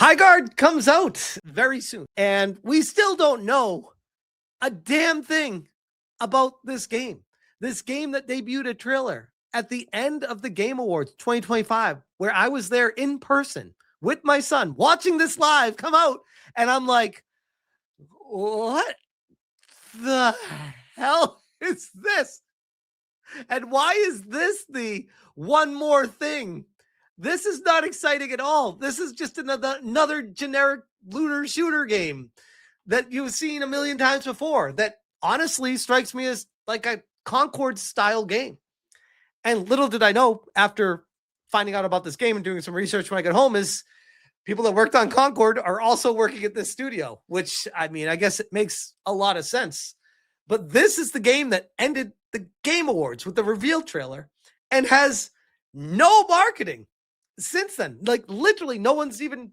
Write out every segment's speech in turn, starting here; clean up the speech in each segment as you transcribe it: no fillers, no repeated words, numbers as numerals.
Highguard comes out very soon, and we still don't know a damn thing about this game. This game that debuted a trailer at the end of the Game Awards 2025, where I was there in person with my son watching this live come out, and I'm like, what the hell is this? And why is this the one more thing? This is not exciting at all. This is just another generic looter shooter game that you've seen a million times before that honestly strikes me as like a Concord style game. And little did I know, after finding out about this game and doing some research when I got home, is people that worked on Concord are also working at this studio, which, I mean, I guess it makes a lot of sense. But this is the game that ended the Game Awards with the reveal trailer and has no marketing since then. Like, literally no one's even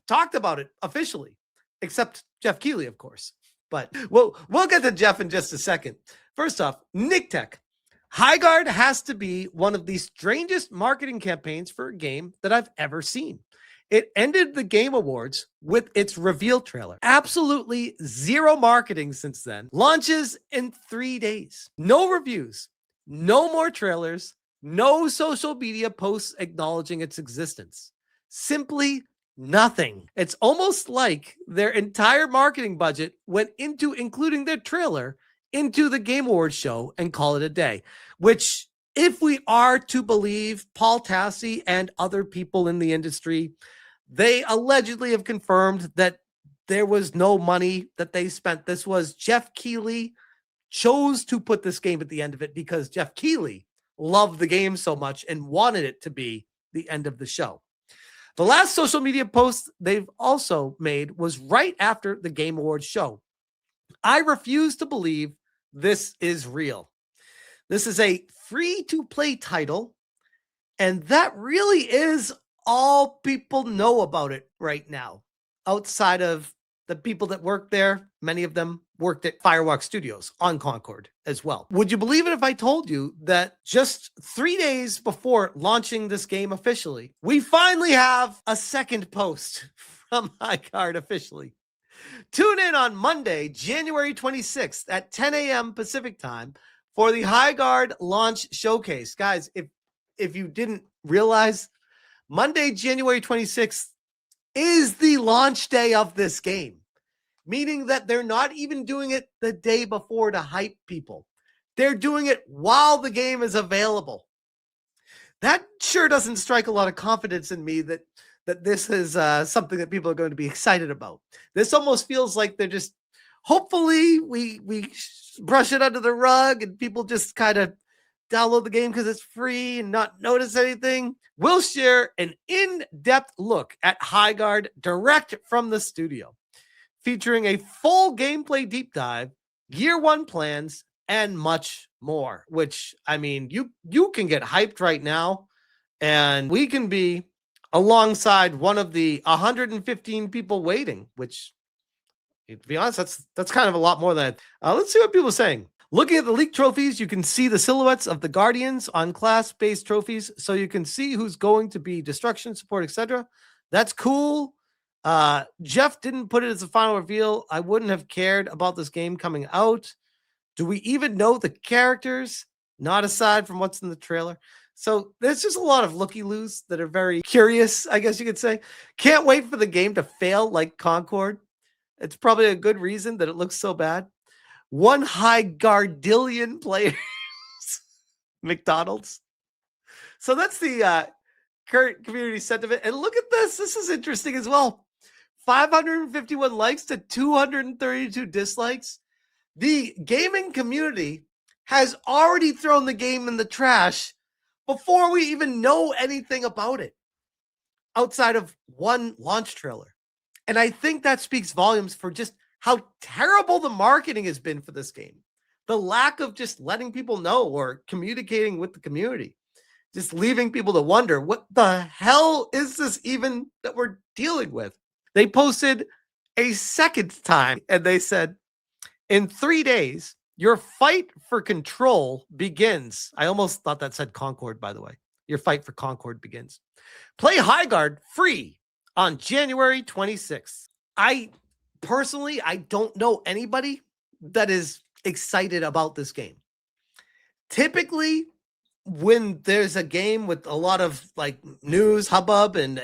talked about it officially, except Geoff Keighley, of course. But we'll get to Geoff in just a second. First off, Nick Tech. Highguard has to be one of the strangest marketing campaigns for a game that I've ever seen. It ended the Game Awards with its reveal trailer. Absolutely zero marketing since then. Launches in 3 days. No reviews. No more trailers. No social media posts acknowledging its existence. Simply nothing. It's almost like their entire marketing budget went into including their trailer into the Game Awards show and call it a day, which, if we are to believe Paul Tassi and other people in the industry, they allegedly have confirmed that there was no money that they spent. This was Geoff Keighley chose to put this game at the end of it because Geoff Keighley loved the game so much and wanted it to be the end of the show. The last social media post they've also made was right after the Game Awards show. I refuse to believe this is real. This is a free-to-play title, and that really is all people know about it right now, outside of the people that work there. Many of them worked at Firewalk Studios on Concord as well. Would you believe it if I told you that just 3 days before launching this game officially, we finally have a second post from Highguard officially? Tune in on Monday, January 26th at 10 a.m. Pacific time for the Highguard launch showcase. Guys, if you didn't realize, Monday, January 26th is the launch day of this game, meaning that they're not even doing it the day before to hype people. They're doing it while the game is available. That sure doesn't strike a lot of confidence in me that this is something that people are going to be excited about. This almost feels like they're just, hopefully we brush it under the rug and people just kind of download the game because it's free and not notice anything. We'll share an in-depth look at Highguard direct from the studio, featuring a full gameplay deep dive, year one plans, and much more, which, I mean, you can get hyped right now, and we can be alongside one of the 115 people waiting, which, to be honest, that's kind of a lot more than that. Let's see what people are saying. Looking at the leaked trophies, you can see the silhouettes of the Guardians on class-based trophies, so you can see who's going to be destruction, support, etc. That's cool. Geoff didn't put it as a final reveal. I wouldn't have cared about this game coming out. Do we even know the characters? Not aside from what's in the trailer. So there's just a lot of looky-loos that are very curious, I guess you could say. Can't wait for the game to fail like Concord. It's probably a good reason that it looks so bad. One Highguardian players. McDonald's. So that's the current community sentiment. And look at this. This is interesting as well. 551 likes to 232 dislikes. The gaming community has already thrown the game in the trash before we even know anything about it, outside of one launch trailer. And I think that speaks volumes for just how terrible the marketing has been for this game. The lack of just letting people know or communicating with the community, just leaving people to wonder, what the hell is this even that we're dealing with? They posted a second time and they said, in 3 days, your fight for control begins. I almost thought that said Concord, by the way. Your fight for Concord begins. Play Highguard free on January 26th. I personally, I don't know anybody that is excited about this game. Typically, when there's a game with a lot of like news hubbub and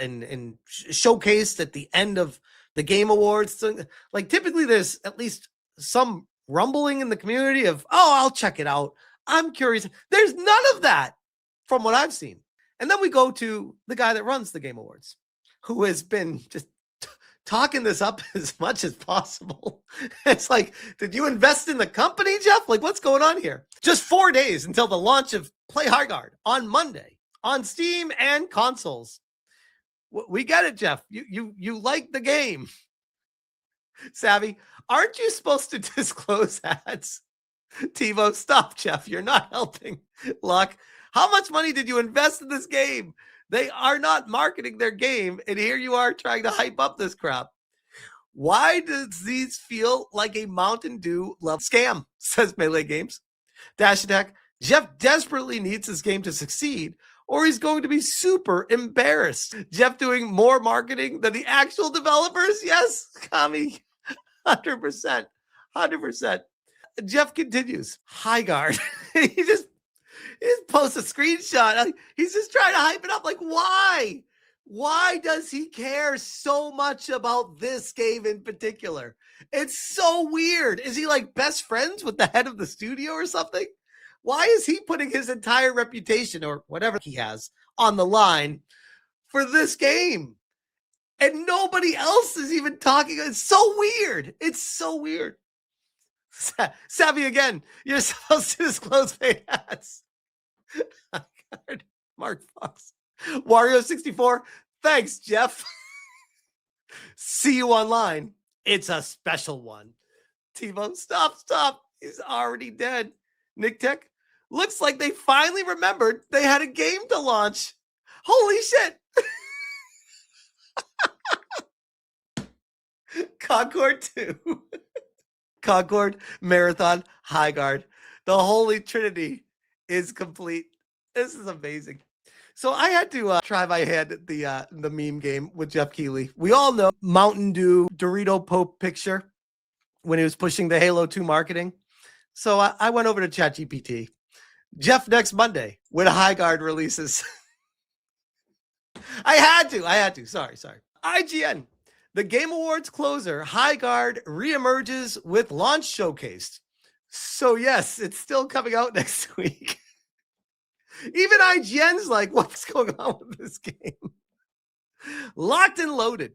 showcased at the end of the Game Awards, so, like typically there's at least some rumbling in the community of, oh, I'll check it out. I'm curious. There's none of that from what I've seen. And then we go to the guy that runs the Game Awards, who has been just talking this up as much as possible. It's like, did you invest in the company, Geoff? Like, what's going on here? Just 4 days until the launch of Play Highguard on Monday on Steam and consoles. We get it, Geoff. You like the game. Savvy, aren't you supposed to disclose ads? TiVo, stop, Geoff. You're not helping. Luck, how much money did you invest in this game? They are not marketing their game, and here you are trying to hype up this crap. Why does these feel like a Mountain Dew level scam, says Melee Games. Dash Attack, Geoff desperately needs this game to succeed, or he's going to be super embarrassed. Geoff doing more marketing than the actual developers? Yes, Kami, 100%. 100%. Geoff continues, Highguard. he just posts a screenshot. He's just trying to hype it up. Like, why? Why does he care so much about this game in particular? It's so weird. Is he like best friends with the head of the studio or something? Why is he putting his entire reputation or whatever he has on the line for this game? And nobody else is even talking. It's so weird. It's so weird. Savvy again, you're supposed to disclose paid ads. Mark Fox. Wario64, thanks, Geoff. See you online. It's a special one. TiVo, stop. He's already dead. Nick Tech, looks like they finally remembered they had a game to launch. Holy shit. Concord 2. Concord, Marathon, Highguard. The Holy Trinity is complete. This is amazing. So I had to try my hand at the meme game with Geoff Keighley. We all know Mountain Dew Dorito Pope picture when he was pushing the Halo 2 marketing. So I went over to ChatGPT. Geoff next Monday when Highguard releases. I had to. Sorry. IGN. The Game Awards closer, Highguard reemerges with launch showcased. So yes, it's still coming out next week. Even IGN's like, what's going on with this game? Locked and loaded.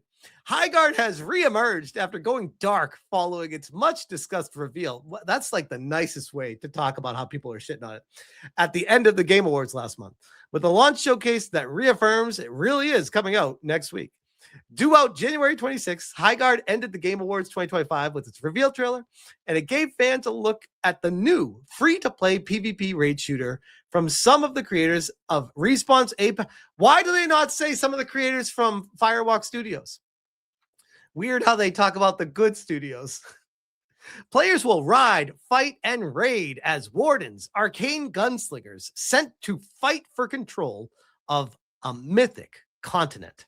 Highguard has reemerged after going dark following its much discussed reveal. That's like the nicest way to talk about how people are shitting on it. At the end of the Game Awards last month, with a launch showcase that reaffirms it really is coming out next week. Due out January 26th, Highguard ended the Game Awards 2025 with its reveal trailer, and it gave fans a look at the new free-to-play PvP raid shooter from some of the creators of Respawn's Ape. Why do they not say some of the creators from Firewalk Studios? Weird how they talk about the good studios. Players will ride, fight, and raid as wardens, arcane gunslingers sent to fight for control of a mythic continent.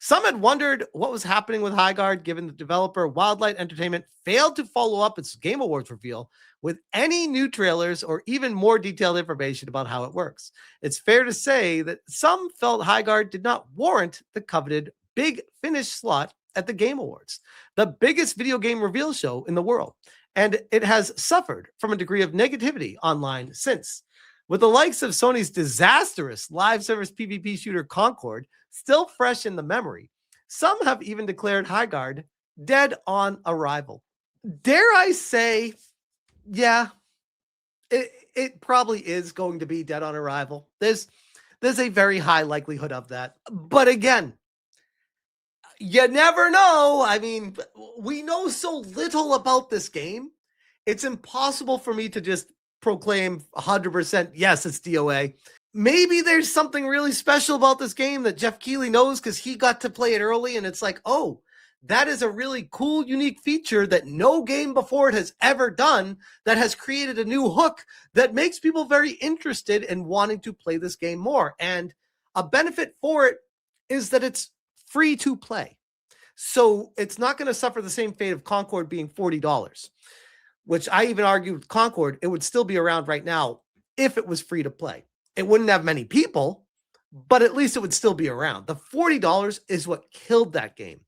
Some had wondered what was happening with Highguard, given the developer Wildlight Entertainment failed to follow up its Game Awards reveal with any new trailers or even more detailed information about how it works. It's fair to say that some felt Highguard did not warrant the coveted Big Finish slot at the Game Awards, the biggest video game reveal show in the world, and it has suffered from a degree of negativity online since. With the likes of Sony's disastrous live service PvP shooter Concord still fresh in the memory, some have even declared Highguard dead on arrival. Dare I say, yeah, it probably is going to be dead on arrival. There's a very high likelihood of that. But again, you never know. I mean, we know so little about this game. It's impossible for me to just proclaim 100%, yes, it's DOA. Maybe there's something really special about this game that Geoff Keighley knows because he got to play it early, and it's like, oh, that is a really cool, unique feature that no game before it has ever done that has created a new hook that makes people very interested in wanting to play this game more. And a benefit for it is that it's free to play. So it's not going to suffer the same fate of Concord being $40, which I even argued with Concord, it would still be around right now if it was free to play. It wouldn't have many people, but at least it would still be around. The $40 is what killed that game.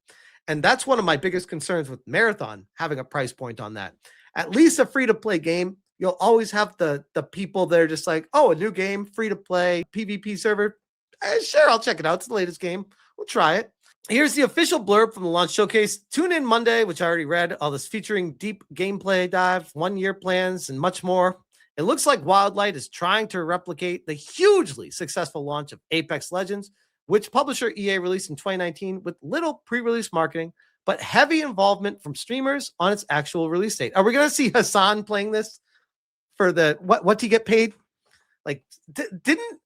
And that's one of my biggest concerns with Marathon, having a price point on that. At least a free-to-play game, you'll always have the people that are just like, oh, a new game, free-to-play, PvP server. Sure, I'll check it out. It's the latest game. We'll try it. Here's the official blurb from the launch showcase. Tune in Monday, which I already read. All this featuring deep gameplay dive, 1-year plans, and much more. It looks like Wildlight is trying to replicate the hugely successful launch of Apex Legends, which publisher EA released in 2019 with little pre-release marketing, but heavy involvement from streamers on its actual release date. Are we going to see Hassan playing this for the what do you get paid? Like, didn't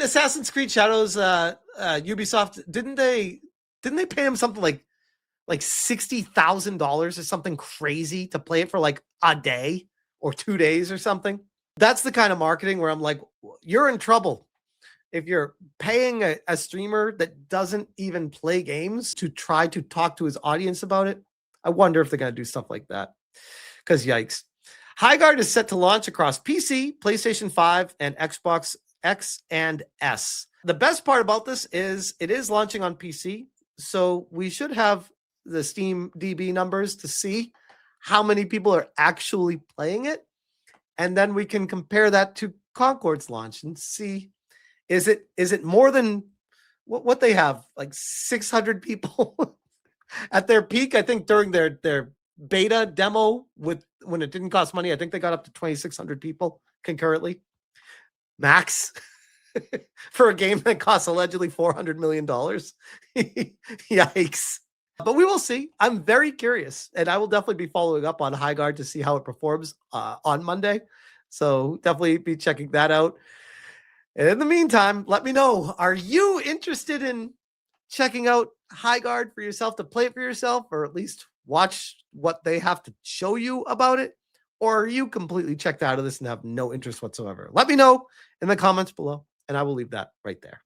Assassin's Creed Shadows Ubisoft didn't they pay him something like $60,000 or something crazy to play it for like a day or 2 days or something? That's the kind of marketing where I'm like, you're in trouble if you're paying a streamer that doesn't even play games to try to talk to his audience about it. I wonder if they're going to do stuff like that, because yikes. Highguard is set to launch across PC, PlayStation 5, and Xbox X and S. The best part about this is it is launching on PC, so we should have the Steam DB numbers to see how many people are actually playing it, and then we can compare that to Concord's launch and see, is it more than what they have, like 600 people at their peak? I think during their beta demo when it didn't cost money, I think they got up to 2,600 people concurrently. Max for a game that costs allegedly $400 million. Yikes. But we will see. I'm very curious, and I will definitely be following up on Highguard to see how it performs on Monday. So definitely be checking that out. And in the meantime, let me know, are you interested in checking out Highguard for yourself, to play it for yourself, or at least watch what they have to show you about it? Or are you completely checked out of this and have no interest whatsoever? Let me know in the comments below, and I will leave that right there.